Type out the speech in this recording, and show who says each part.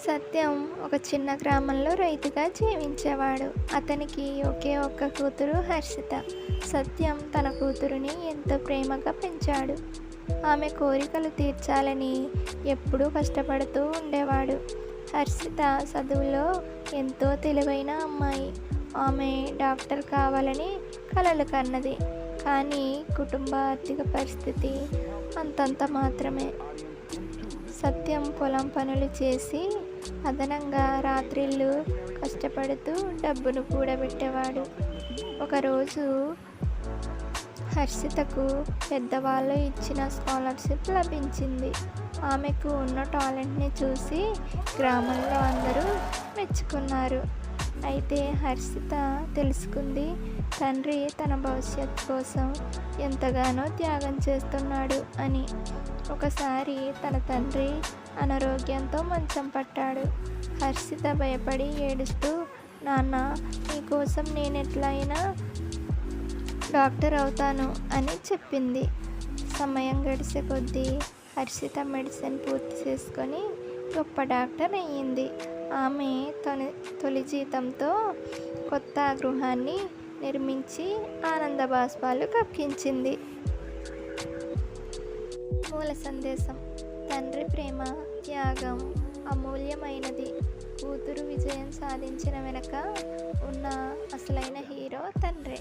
Speaker 1: సత్యం ఒక చిన్న గ్రామంలో రైతుగా జీవించేవాడు. అతనికి ఒకే ఒక్క కూతురు హర్షిత. సత్యం తన కూతురిని ఎంతో ప్రేమగా పెంచాడు. ఆమె కోరికలు తీర్చాలని ఎప్పుడూ కష్టపడుతూ ఉండేవాడు. హర్షిత చదువులో ఎంతో తెలివైన అమ్మాయి. ఆమె డాక్టర్ కావాలని కలలు కన్నది. కానీ కుటుంబ ఆర్థిక పరిస్థితి అంతంత మాత్రమే. సత్యం పొలం పనులు చేసి అదనంగా రాత్రిళ్ళు కష్టపడుతూ డబ్బును కూడబెట్టేవాడు. ఒకరోజు హర్షితకు పెద్దవాళ్ళు ఇచ్చిన స్కాలర్షిప్ లభించింది. ఆమెకు ఉన్న టాలెంట్ని చూసి గ్రామంలో అందరూ మెచ్చుకున్నారు. అయితే హర్షిత తెలుసుకుంది, తండ్రి తన భవిష్యత్తు కోసం ఎంతగానో త్యాగం చేస్తున్నాడు అని. ఒకసారి తన తండ్రి అనారోగ్యంతో మంచం పట్టాడు. హర్షిత భయపడి ఏడుస్తూ, నాన్న, నీకోసం నేనెట్లయినా డాక్టర్ అవుతాను అని చెప్పింది. సమయం గడిచే కొద్దీ హర్షిత మెడిసిన్ పూర్తి చేసుకొని గొప్ప డాక్టర్ అయ్యింది. ఆమె తొలి జీతంతో కొత్త గృహాన్ని నిర్మించి ఆనంద బాష్పాలు కక్కించింది. మూల సందేశం: తండ్రి ప్రేమ, త్యాగం అమూల్యమైనది. కూతురు విజయం సాధించిన వెనుక ఉన్న అసలైన హీరో తండ్రే.